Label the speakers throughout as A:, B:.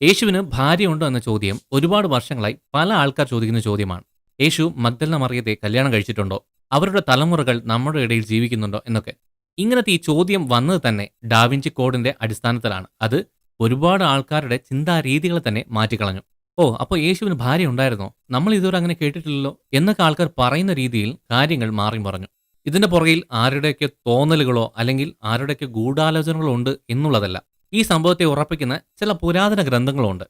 A: യേശുവിന് ഭാര്യയുണ്ടോ എന്ന ചോദ്യം ഒരുപാട് വർഷങ്ങളായി പല ആൾക്കാർ ചോദിക്കുന്ന ചോദ്യമാണ്. യേശു മഗ്ദലന മറിയത്തെ കല്യാണം കഴിച്ചിട്ടുണ്ടോ? അവരുടെ തലമുറകൾ നമ്മുടെ ഇടയിൽ ജീവിക്കുന്നുണ്ടോ എന്നൊക്കെ. ഇങ്ങനത്തെ ഈ ചോദ്യം വന്നത് തന്നെ ഡാവിഞ്ചി കോഡിന്റെ അടിസ്ഥാനത്തിലാണ്. അത് ഒരുപാട് ആൾക്കാരുടെ ചിന്താരീതികളെ തന്നെ മാറ്റിക്കളഞ്ഞു. ഓ, അപ്പോൾ യേശുവിന് ഭാര്യ ഉണ്ടായിരുന്നോ? നമ്മൾ ഇതുവരെ അങ്ങനെ കേട്ടിട്ടില്ലല്ലോ എന്നൊക്കെ ആൾക്കാർ പറയുന്ന രീതിയിൽ കാര്യങ്ങൾ മാറി മറഞ്ഞു. ഇതിന്റെ പുറകിൽ ആരുടെയൊക്കെ തോന്നലുകളോ അല്ലെങ്കിൽ ആരുടെയൊക്കെ ഗൂഢാലോചനകളോ ഉണ്ട് എന്നുള്ളതല്ല. ഈ സംഭവത്തെ ഉറപ്പിക്കുന്ന ചില പുരാതന ഗ്രന്ഥങ്ങളുണ്ട്.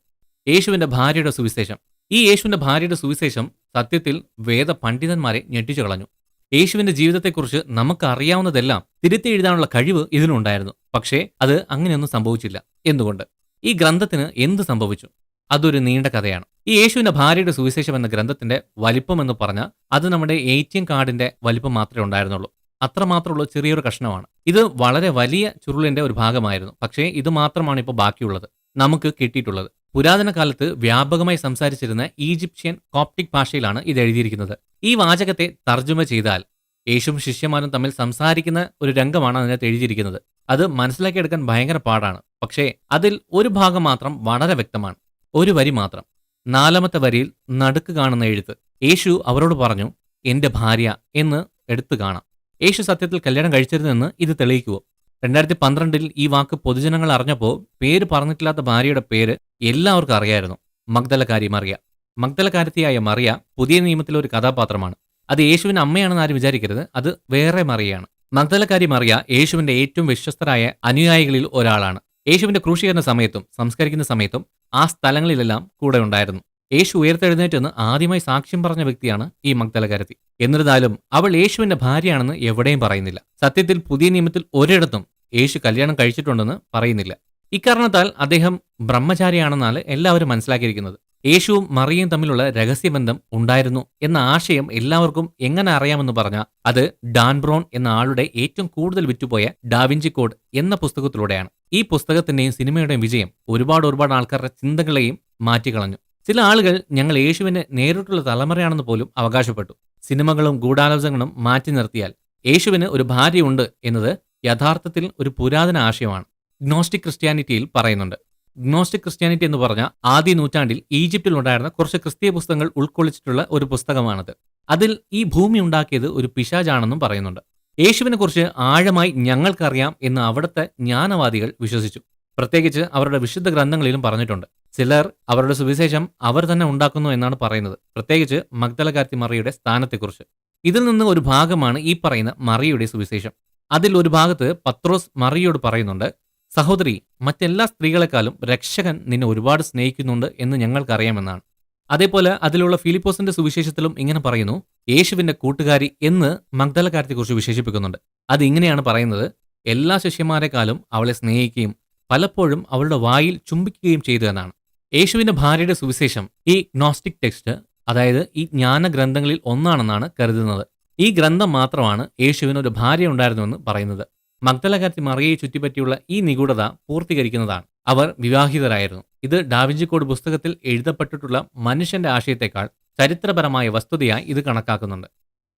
A: യേശുവിന്റെ ഭാര്യയുടെ സുവിശേഷം. ഈ യേശുവിന്റെ ഭാര്യയുടെ സുവിശേഷം സത്യത്തിൽ വേദ പണ്ഡിതന്മാരെ ഞെട്ടിച്ചു കളഞ്ഞു. യേശുവിന്റെ ജീവിതത്തെക്കുറിച്ച് നമുക്ക് അറിയാവുന്നതെല്ലാം തിരുത്തി എഴുതാനുള്ള കഴിവ് ഇതിനുണ്ടായിരുന്നു. പക്ഷേ അത് അങ്ങനെയൊന്നും സംഭവിച്ചില്ല. എന്തുകൊണ്ട്? ഈ ഗ്രന്ഥത്തിന് എന്ത് സംഭവിച്ചു? അതൊരു നീണ്ട കഥയാണ്. ഈ യേശുവിന്റെ ഭാര്യയുടെ സുവിശേഷം എന്ന ഗ്രന്ഥത്തിന്റെ വലിപ്പം എന്ന് പറഞ്ഞാൽ അത് നമ്മുടെ ATM കാർഡിന്റെ വലിപ്പം മാത്രമേ ഉണ്ടായിരുന്നുള്ളൂ. അത്രമാത്രമുള്ള ചെറിയൊരു കഷ്ണമാണ്. ഇത് വളരെ വലിയ ചുരുളിന്റെ ഒരു ഭാഗമായിരുന്നു. പക്ഷേ ഇത് മാത്രമാണ് ഇപ്പോൾ ബാക്കിയുള്ളത്, നമുക്ക് കിട്ടിയിട്ടുള്ളത്. പുരാതന കാലത്ത് വ്യാപകമായി സംസാരിച്ചിരുന്ന ഈജിപ്ഷ്യൻ കോപ്റ്റിക് ഭാഷയിലാണ് ഇത് എഴുതിയിരിക്കുന്നത്. ഈ വാചകത്തെ തർജ്ജമ ചെയ്താൽ യേശുവും ശിഷ്യന്മാരും തമ്മിൽ സംസാരിക്കുന്ന ഒരു രംഗമാണ് അതിനകത്ത് എഴുതിയിരിക്കുന്നത്. അത് മനസ്സിലാക്കിയെടുക്കാൻ ഭയങ്കര പാടാണ്. പക്ഷേ അതിൽ ഒരു ഭാഗം മാത്രം വളരെ വ്യക്തമാണ്. ഒരു വരി മാത്രം. 4ാമത്തെ വരിയിൽ നടുക്ക് കാണുന്ന എഴുത്ത്. യേശു അവരോട് പറഞ്ഞു, എന്റെ ഭാര്യ എന്ന് എടുത്തു കാണാം. യേശു സത്യത്തിൽ കല്യാണം കഴിച്ചിരുന്നെന്ന് ഇത് തെളിയിക്കുവോ? 2012 ഈ വാക്ക് പൊതുജനങ്ങൾ അറിഞ്ഞപ്പോൾ പേര് പറഞ്ഞിട്ടില്ലാത്ത ഭാര്യയുടെ പേര് എല്ലാവർക്കും അറിയായിരുന്നു. മഗ്ദലക്കാരി മറിയ. മഗ്ദലക്കാരത്തിയായ മറിയ പുതിയ നിയമത്തിലെ ഒരു കഥാപാത്രമാണ്. അത് യേശുവിന്റെ അമ്മയാണെന്ന് ആരും വിചാരിക്കരുത്. അത് വേറെ മറിയയാണ്. മഗ്ദലക്കാരി മറിയ യേശുവിന്റെ ഏറ്റവും വിശ്വസ്തരായ അനുയായികളിൽ ഒരാളാണ്. യേശുവിന്റെ ക്രൂശീകരണ സമയത്തും സംസ്കരിക്കുന്ന സമയത്തും ആ സ്ഥലങ്ങളിലെല്ലാം കൂടെ ഉണ്ടായിരുന്നു. യേശു ഉയർത്തെഴുന്നേറ്റെന്ന് ആദ്യമായി സാക്ഷ്യം പറഞ്ഞ വ്യക്തിയാണ് ഈ മഗ്ദലക്കാരത്തി. എന്നിരുന്നാലും അവൾ യേശുവിന്റെ ഭാര്യയാണെന്ന് എവിടെയും പറയുന്നില്ല. സത്യത്തിൽ പുതിയ നിയമത്തിൽ ഒരിടത്തും യേശു കല്യാണം കഴിച്ചിട്ടുണ്ടെന്ന് പറയുന്നില്ല. ഇക്കാരണത്താൽ അദ്ദേഹം ബ്രഹ്മചാരിയാണെന്നാണ് എല്ലാവരും മനസ്സിലാക്കിയിരിക്കുന്നത്. യേശുവും മറിയയും തമ്മിലുള്ള രഹസ്യബന്ധം ഉണ്ടായിരുന്നു എന്ന ആശയം എല്ലാവർക്കും എങ്ങനെ അറിയാമെന്ന് പറഞ്ഞാൽ അത് ഡാൻ ബ്രോൺ എന്ന ആളുടെ ഏറ്റവും കൂടുതൽ വിറ്റുപോയ ഡാവിഞ്ചി കോഡ് എന്ന പുസ്തകത്തിലൂടെയാണ്. ഈ പുസ്തകത്തിന്റെയും സിനിമയുടെയും വിജയം ഒരുപാട് ആൾക്കാരുടെ ചിന്തകളെയും മാറ്റിക്കളഞ്ഞു. ചില ആളുകൾ ഞങ്ങൾ യേശുവിന് നേരിട്ടുള്ള തലമുറയാണെന്ന് പോലും അവകാശപ്പെട്ടു. സിനിമകളും ഗൂഢാലോചനകളും മാറ്റി നിർത്തിയാൽ യേശുവിന് ഒരു ഭാര്യയുണ്ട് എന്നത് യഥാർത്ഥത്തിൽ ഒരു പുരാതന ആശയമാണ്. ഗ്നോസ്റ്റിക് ക്രിസ്ത്യാനിറ്റിയിൽ പറയുന്നുണ്ട്. ഗ്നോസ്റ്റിക് ക്രിസ്ത്യാനിറ്റി എന്ന് പറഞ്ഞാൽ ആദ്യ നൂറ്റാണ്ടിൽ ഈജിപ്തിൽ ഉണ്ടായിരുന്ന കുറച്ച് ക്രിസ്തീയ പുസ്തകങ്ങൾ ഉൾക്കൊള്ളിച്ചിട്ടുള്ള ഒരു പുസ്തകമാണത്. അതിൽ ഈ ഭൂമി ഉണ്ടാക്കിയത് ഒരു പിശാചാണെന്നും പറയുന്നുണ്ട്. യേശുവിനെ കുറിച്ച് ആഴമായി ഞങ്ങൾക്കറിയാം എന്ന് അവിടുത്തെ ജ്ഞാനവാദികൾ വിശ്വസിച്ചു. പ്രത്യേകിച്ച് അവരുടെ വിശുദ്ധ ഗ്രന്ഥങ്ങളിലും പറഞ്ഞിട്ടുണ്ട്. ചിലർ അവരുടെ സുവിശേഷം അവർ തന്നെ ഉണ്ടാക്കുന്നു എന്നാണ് പറയുന്നത്. പ്രത്യേകിച്ച് മഗ്ദലക്കാരത്തി മറിയയുടെ സ്ഥാനത്തെക്കുറിച്ച്. ഇതിൽ നിന്ന് ഒരു ഭാഗമാണ് ഈ പറയുന്ന മറിയയുടെ സുവിശേഷം. അതിൽ ഒരു ഭാഗത്ത് പത്രോസ് മറിയയോട് പറയുന്നുണ്ട്, സഹോദരി, മറ്റെല്ലാ സ്ത്രീകളെക്കാളും രക്ഷകൻ നിന്നെ ഒരുപാട് സ്നേഹിക്കുന്നുണ്ട് എന്ന് ഞങ്ങൾക്കറിയാമെന്നാണ്. അതേപോലെ അതിലുള്ള ഫിലിപ്പോസിന്റെ സുവിശേഷത്തിലും ഇങ്ങനെ പറയുന്നു, യേശുവിന്റെ കൂട്ടുകാരി എന്ന് മഗ്ദലക്കാരത്തെക്കുറിച്ച് വിശേഷിപ്പിക്കുന്നുണ്ട്. അത് ഇങ്ങനെയാണ് പറയുന്നത്, എല്ലാ ശിഷ്യന്മാരെക്കാളും അവളെ സ്നേഹിക്കുകയും പലപ്പോഴും അവളുടെ വായിൽ ചുംബിക്കുകയും ചെയ്തു എന്നാണ്. യേശുവിന്റെ ഭാര്യയുടെ സുവിശേഷം ഈ ഗ്നോസ്റ്റിക് ടെക്സ്റ്റ്, അതായത് ഈ ജ്ഞാനഗ്രന്ഥങ്ങളിൽ ഒന്നാണെന്നാണ് കരുതുന്നത്. ഈ ഗ്രന്ഥം മാത്രമാണ് യേശുവിന് ഒരു ഭാര്യ ഉണ്ടായിരുന്നുവെന്ന് പറയുന്നത്. മഗ്ദലക്കാരത്തി മറിയയെ ചുറ്റിപ്പറ്റിയുള്ള ഈ നിഗൂഢത പൂർത്തീകരിക്കുന്നതാണ്. അവർ വിവാഹിതരായിരുന്നു. ഇത് ഡാവിഞ്ചി കോഡ് പുസ്തകത്തിൽ എഴുതപ്പെട്ടിട്ടുള്ള മനുഷ്യന്റെ ആശയത്തെക്കാൾ ചരിത്രപരമായ വസ്തുതയായി ഇത് കണക്കാക്കുന്നുണ്ട്.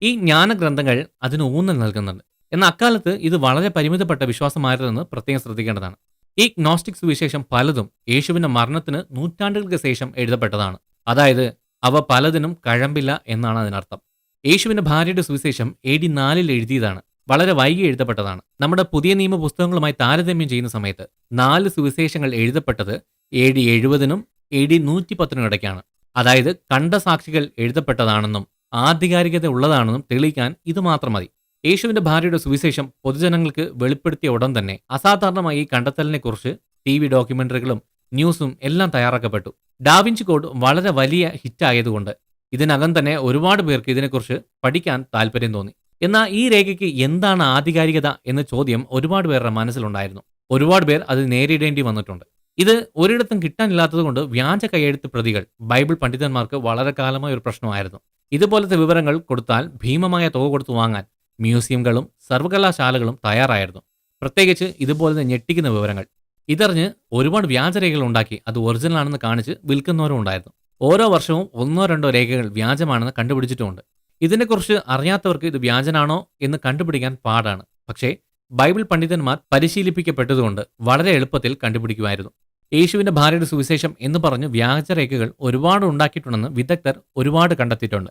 A: ഈ ജ്ഞാനഗ്രന്ഥങ്ങൾ അതിന് ഊന്നൽ നൽകുന്നുണ്ട്. എന്നാൽ അക്കാലത്ത് ഇത് വളരെ പരിമിതപ്പെട്ട വിശ്വാസമായിരുന്നെന്ന് പ്രത്യേകം ശ്രദ്ധിക്കേണ്ടതാണ്. ഈ ഗ്നോസ്റ്റിക് സുവിശേഷം പലതും യേശുവിന്റെ മരണത്തിന് നൂറ്റാണ്ടുകൾക്ക് ശേഷം എഴുതപ്പെട്ടതാണ്. അതായത് അവ പലതിനും കഴമ്പില്ല എന്നാണ് അതിനർത്ഥം. യേശുവിന്റെ ഭാര്യയുടെ സുവിശേഷം AD 4 എഴുതിയതാണ്. വളരെ വൈകി എഴുതപ്പെട്ടതാണ്. നമ്മുടെ പുതിയ നിയമ പുസ്തകങ്ങളുമായി താരതമ്യം ചെയ്യുന്ന സമയത്ത് 4 സുവിശേഷങ്ങൾ എഴുതപ്പെട്ടത് AD 70 AD 110 ഇടയ്ക്കാണ്. അതായത് കണ്ട സാക്ഷികൾ എഴുതപ്പെട്ടതാണെന്നും ആധികാരികത ഉള്ളതാണെന്നും തെളിയിക്കാൻ ഇത് മാത്രം മതി. യേശുവിന്റെ ഭാര്യയുടെ സുവിശേഷം പൊതുജനങ്ങൾക്ക് വെളിപ്പെടുത്തിയ ഉടൻ തന്നെ അസാധാരണമായി ഈ കണ്ടെത്തലിനെക്കുറിച്ച് TV ഡോക്യുമെന്ററികളും ന്യൂസും എല്ലാം തയ്യാറാക്കപ്പെട്ടു. ഡാവിഞ്ചി കോഡ് വളരെ വലിയ ഹിറ്റായതുകൊണ്ട് ഇതിനകം തന്നെ ഒരുപാട് പേർക്ക് ഇതിനെക്കുറിച്ച് പഠിക്കാൻ താല്പര്യം തോന്നി. എന്നാൽ ഈ രേഖയ്ക്ക് എന്താണ് ആധികാരികത എന്ന ചോദ്യം ഒരുപാട് പേരുടെ മനസ്സിലുണ്ടായിരുന്നു. ഒരുപാട് പേർ അത് നേരിടേണ്ടി വന്നിട്ടുണ്ട്. ഇത് ഒരിടത്തും കിട്ടാനില്ലാത്തതുകൊണ്ട് വ്യാജ കൈയെഴുത്ത് പ്രതികൾ ബൈബിൾ പണ്ഡിതന്മാർക്ക് വളരെ കാലമായ ഒരു പ്രശ്നമായിരുന്നു. ഇതുപോലത്തെ വിവരങ്ങൾ കൊടുത്താൽ ഭീമമായ തുക കൊടുത്തു വാങ്ങാൻ മ്യൂസിയങ്ങളും സർവകലാശാലകളും തയ്യാറായിരുന്നു. പ്രത്യേകിച്ച് ഇതുപോലത്തെ ഞെട്ടിക്കുന്ന വിവരങ്ങൾ. ഇതറിഞ്ഞ് ഒരുപാട് വ്യാജരേഖകൾ ഉണ്ടാക്കി അത് ഒറിജിനലാണെന്ന് കാണിച്ച് വിൽക്കുന്നവരും ഉണ്ടായിരുന്നു. ഓരോ വർഷവും 1-2 രേഖകൾ വ്യാജമാണെന്ന് കണ്ടുപിടിച്ചിട്ടുമുണ്ട്. ഇതിനെക്കുറിച്ച് അറിയാത്തവർക്ക് ഇത് വ്യാജനാണോ എന്ന് കണ്ടുപിടിക്കാൻ പാടാണ്. പക്ഷേ ബൈബിൾ പണ്ഡിതന്മാർ പരിശീലിപ്പിക്കപ്പെട്ടതുകൊണ്ട് വളരെ എളുപ്പത്തിൽ കണ്ടുപിടിക്കുമായിരുന്നു. യേശുവിന്റെ ഭാര്യയുടെ സുവിശേഷം എന്ന് പറഞ്ഞ് വ്യാജരേഖകൾ ഒരുപാട് ഉണ്ടാക്കിയിട്ടുണ്ടെന്ന് വിദഗ്ധർ ഒരുപാട് കണ്ടെത്തിയിട്ടുണ്ട്.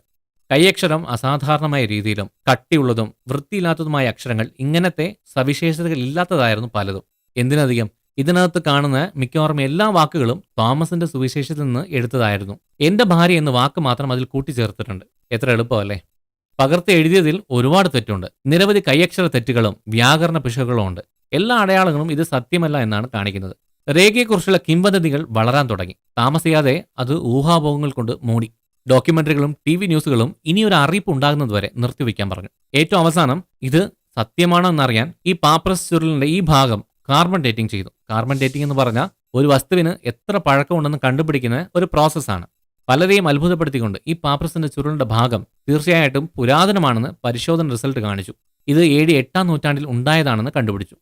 A: കൈയക്ഷരം അസാധാരണമായ രീതിയിലും കട്ടിയുള്ളതും വൃത്തിയില്ലാത്തതുമായ അക്ഷരങ്ങൾ, ഇങ്ങനത്തെ സവിശേഷതകൾ ഇല്ലാത്തതായിരുന്നു പലതും. എന്തിനധികം ഇതിനകത്ത് കാണുന്ന മിക്കവാറും എല്ലാ വാക്കുകളും തോമസിന്റെ സുവിശേഷത്തിൽ നിന്ന് എടുത്തതായിരുന്നു. എന്റെ ഭാര്യ എന്ന വാക്ക് മാത്രം അതിൽ കൂട്ടിച്ചേർത്തിട്ടുണ്ട്. എത്ര എളുപ്പമല്ലേ? പകർത്തി എഴുതിയതിൽ ഒരുപാട് തെറ്റുണ്ട്. നിരവധി കൈയക്ഷര തെറ്റുകളും വ്യാകരണ പിശകുകളും ഉണ്ട്. എല്ലാ അടയാളങ്ങളും ഇത് സത്യമല്ല എന്നാണ് കാണിക്കുന്നത്. രേഖയെക്കുറിച്ചുള്ള കിംവദന്തികൾ വളരാൻ തുടങ്ങി. താമസിയാതെ അത് ഊഹാപോഹങ്ങൾ കൊണ്ട് മൂടി. ഡോക്യുമെന്ററികളും TV ന്യൂസുകളും ഇനിയൊരു അറിയിപ്പ് ഉണ്ടാകുന്നതുവരെ നിർത്തിവെക്കാൻ പറഞ്ഞു. ഏറ്റവും അവസാനം ഇത് സത്യമാണോ എന്നറിയാൻ ഈ പാപ്രസ് ചുരുളിന്റെ ഈ ഭാഗം കാർബൺ ഡേറ്റിംഗ് ചെയ്തു. കാർബൺ ഡേറ്റിംഗ് എന്ന് പറഞ്ഞാൽ ഒരു വസ്തുവിന് എത്ര പഴക്കമുണ്ടെന്ന് കണ്ടുപിടിക്കുന്ന ഒരു പ്രോസസ്സാണ്. പലരെയും അത്ഭുതപ്പെടുത്തിക്കൊണ്ട് ഈ പാപ്രസിന്റെ ചുരുളിന്റെ ഭാഗം തീർച്ചയായിട്ടും പുരാതനമാണെന്ന് പരിശോധന റിസൾട്ട് കാണിച്ചു. ഇത് AD 8-ാം നൂറ്റാണ്ടിൽ ഉണ്ടായതാണെന്ന് കണ്ടുപിടിച്ചു.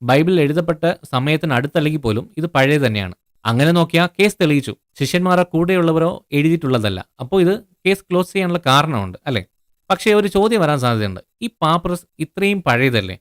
A: ബൈബിളിൽ എഴുതപ്പെട്ട സമയത്തിന് അടുത്തല്ലെങ്കിൽ പോലും ഇത് പഴയ തന്നെയാണ്. അങ്ങനെ നോക്കിയാൽ കേസ് തെളിയിച്ചു. ശിഷ്യന്മാരോ കൂടെയുള്ളവരോ എഴുതിയിട്ടുള്ളതല്ല. അപ്പോൾ ഇത് കേസ് ക്ലോസ് ചെയ്യാനുള്ള കാരണമുണ്ട് അല്ലേ? പക്ഷേ ഒരു ചോദ്യം വരാൻ സാധ്യതയുണ്ട്. ഈ പാപ്രസ് ഇത്രയും പഴയതല്ലേ?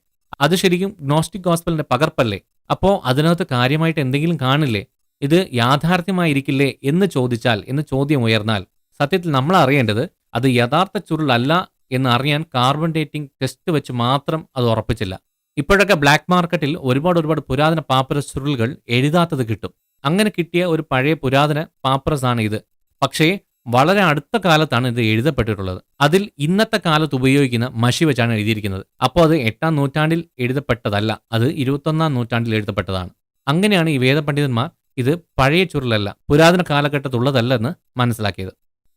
A: അത് ശരിക്കും ഗ്നോസ്റ്റിക് ഗോസ്പലിന്റെ പകർപ്പല്ലേ? അപ്പോൾ അതിനകത്ത് കാര്യമായിട്ട് എന്തെങ്കിലും കാണില്ലേ? ഇത് യാഥാർത്ഥ്യമായിരിക്കില്ലേ എന്ന് ചോദിച്ചാൽ, എന്ന് ചോദ്യം ഉയർന്നാൽ, സത്യത്തിൽ നമ്മൾ അറിയേണ്ടത് അത് യഥാർത്ഥ ചുരുളല്ല എന്ന് അറിയാൻ കാർബൺ ഡേറ്റിംഗ് ടെസ്റ്റ് വെച്ച് മാത്രം അത് ഉറപ്പിച്ചില്ല. ഇപ്പോഴൊക്കെ ബ്ലാക്ക് മാർക്കറ്റിൽ ഒരുപാട് പുരാതന പാപ്പറസ് ചുരുളുകൾ എഴുതാത്തത് കിട്ടും. അങ്ങനെ കിട്ടിയ ഒരു പഴയ പുരാതന പാപ്പറസ് ആണ് ഇത്. പക്ഷേ വളരെ അടുത്ത കാലത്താണ് ഇത് എഴുതപ്പെട്ടിട്ടുള്ളത്. അതിൽ ഇന്നത്തെ കാലത്ത് ഉപയോഗിക്കുന്ന മഷി വെച്ചാണ് എഴുതിയിരിക്കുന്നത്. അപ്പോൾ അത് 8-ാം നൂറ്റാണ്ടിൽ എഴുതപ്പെട്ടതല്ല, അത് 21-ാം നൂറ്റാണ്ടിൽ എഴുതപ്പെട്ടതാണ്. അങ്ങനെയാണ് ഈ വേദപണ്ഡിതന്മാർ ഇത് പഴയ ചുരുളല്ല, പുരാതന കാലഘട്ടത്തുള്ളതല്ലെന്ന് മനസ്സിലാക്കിയത്.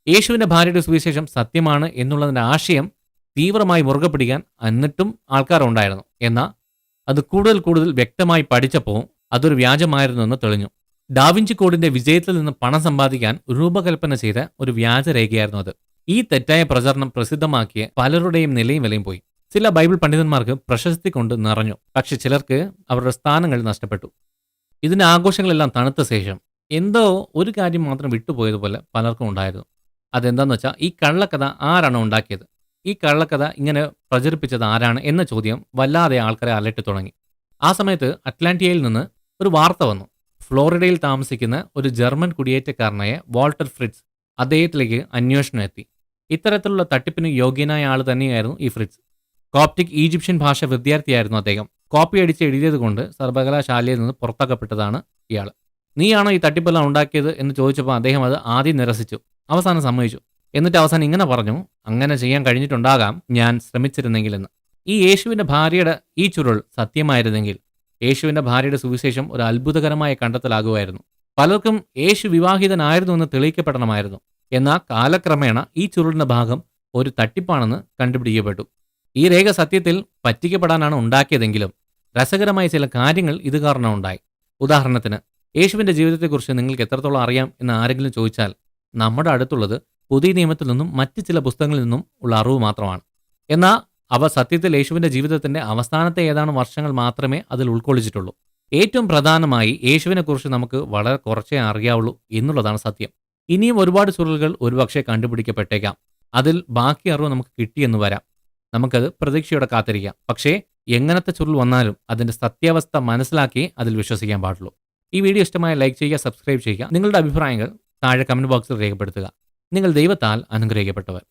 A: യേശുവിന്റെ ഭാര്യയുടെ സുവിശേഷം സത്യമാണ് എന്നുള്ളതിന്റെ ആശയം തീവ്രമായി മുറുകെ പിടിക്കാൻ എന്നിട്ടും ആൾക്കാരുണ്ടായിരുന്നു. എന്നാൽ അത് കൂടുതൽ വ്യക്തമായി പഠിച്ചപ്പോൾ അതൊരു വ്യാജമായിരുന്നു എന്ന് തെളിഞ്ഞു. ഡാവിഞ്ചി കോഡിന്റെ വിജയത്തിൽ നിന്ന് പണം സമ്പാദിക്കാൻ രൂപകൽപ്പന ചെയ്ത ഒരു വ്യാജരേഖയായിരുന്നു അത്. ഈ തെറ്റായ പ്രചരണം പ്രസിദ്ധമാക്കിയ പലരുടെയും നിലയും വിലയും പോയി. ചില ബൈബിൾ പണ്ഡിതന്മാർക്ക് പ്രശസ്തി കൊണ്ട് നിറഞ്ഞു. പക്ഷെ ചിലർക്ക് അവരുടെ സ്ഥാനങ്ങൾ നഷ്ടപ്പെട്ടു. ഇതിന്റെ ആഘോഷങ്ങളെല്ലാം തണുത്ത ശേഷം എന്തോ ഒരു കാര്യം മാത്രം വിട്ടുപോയതുപോലെ പലർക്കും ഉണ്ടായിരുന്നു. അതെന്താന്ന് വെച്ചാൽ, ഈ കള്ളക്കഥ ആരാണ് ഉണ്ടാക്കിയത്? ഈ കള്ളക്കഥ ഇങ്ങനെ പ്രചരിപ്പിച്ചത് ആരാണ് എന്ന ചോദ്യം വല്ലാതെ ആൾക്കാരെ അലട്ടി തുടങ്ങി. ആ സമയത്ത് അറ്റ്ലാന്റിയയിൽ നിന്ന് ഒരു വാർത്ത വന്നു. ഫ്ലോറിഡയിൽ താമസിക്കുന്ന ഒരു ജർമ്മൻ കുടിയേറ്റക്കാരനായ വാൾട്ടർ ഫ്രിറ്റ്സ്, അദ്ദേഹത്തിലേക്ക് അന്വേഷണം എത്തി. ഇത്തരത്തിലുള്ള തട്ടിപ്പിന് യോഗ്യനായ ആൾ തന്നെയായിരുന്നു ഈ ഫ്രിറ്റ്സ്. കോപ്റ്റിക് ഈജിപ്ഷ്യൻ ഭാഷ വിദ്യാർത്ഥിയായിരുന്നു അദ്ദേഹം. കോപ്പി അടിച്ച് എഴുതിയത് കൊണ്ട് സർവകലാശാലയിൽ നിന്ന് പുറത്താക്കപ്പെട്ടതാണ് ഇയാൾ. നീയാണോ ഈ തട്ടിപ്പെല്ലാം ഉണ്ടാക്കിയത് എന്ന് ചോദിച്ചപ്പോൾ അദ്ദേഹം അത് ആദ്യം നിരസിച്ചു, അവസാനം സമ്മതിച്ചു. എന്നിട്ട് അവസാനം ഇങ്ങനെ പറഞ്ഞു, അങ്ങനെ ചെയ്യാൻ കഴിഞ്ഞിട്ടുണ്ടാകാം ഞാൻ ശ്രമിച്ചിരുന്നെങ്കിലെന്ന്. ഈ യേശുവിന്റെ ഭാര്യയുടെ ഈ ചുരുൾ സത്യമായിരുന്നെങ്കിൽ യേശുവിന്റെ ഭാര്യയുടെ സുവിശേഷം ഒരു അത്ഭുതകരമായ കണ്ടെത്തലാകുമായിരുന്നു. പലർക്കും യേശു വിവാഹിതനായിരുന്നു എന്ന് തെളിയിക്കപ്പെടണമായിരുന്നു. എന്നാൽ കാലക്രമേണ ഈ ചുരുളിന്റെ ഭാഗം ഒരു തട്ടിപ്പാണെന്ന് കണ്ടുപിടിക്കപ്പെട്ടു. ഈ രേഖ സത്യത്തിൽ പറ്റിക്കപ്പെടാനാണ് ഉണ്ടാക്കിയതെങ്കിലും രസകരമായ ചില കാര്യങ്ങൾ ഇത് കാരണം ഉണ്ടായി. ഉദാഹരണത്തിന്, യേശുവിന്റെ ജീവിതത്തെക്കുറിച്ച് നിങ്ങൾക്ക് എത്രത്തോളം അറിയാം എന്ന് ആരെങ്കിലും ചോദിച്ചാൽ നമ്മുടെ അടുത്തുള്ളത് പുതിയ നിയമത്തിൽ നിന്നും മറ്റ് ചില പുസ്തകങ്ങളിൽ നിന്നും ഉള്ള അറിവ് മാത്രമാണ്. എന്നാൽ അവ സത്യത്തിൽ യേശുവിന്റെ ജീവിതത്തിന്റെ അവസാനത്തെ ഏതാനും വർഷങ്ങൾ മാത്രമേ അതിൽ ഉൾക്കൊള്ളിച്ചിട്ടുള്ളൂ. ഏറ്റവും പ്രധാനമായി യേശുവിനെക്കുറിച്ച് നമുക്ക് വളരെ കുറച്ചേ അറിയാവുള്ളൂ എന്നുള്ളതാണ് സത്യം. ഇനിയും ഒരുപാട് ചുരുളുകൾ ഒരുപക്ഷെ കണ്ടുപിടിക്കപ്പെട്ടേക്കാം. അതിൽ ബാക്കി അറിവ് നമുക്ക് കിട്ടിയെന്ന് വരാം. നമുക്കത് പ്രതീക്ഷയോടെ കാത്തിരിക്കാം. പക്ഷേ എങ്ങനത്തെ ചുരുൾ വന്നാലും അതിന്റെ സത്യാവസ്ഥ മനസ്സിലാക്കി അതിൽ വിശ്വസിക്കാൻ പാടുള്ളൂ. ഈ വീഡിയോ ഇഷ്ടമായ ലൈക്ക് ചെയ്യുക, സബ്സ്ക്രൈബ് ചെയ്യുക. നിങ്ങളുടെ അഭിപ്രായങ്ങൾ താഴെ കമന്റ് ബോക്സിൽ രേഖപ്പെടുത്തുക. നിങ്ങൾ ദൈവത്താൽ അനുഗ്രഹിക്കപ്പെട്ടവർ.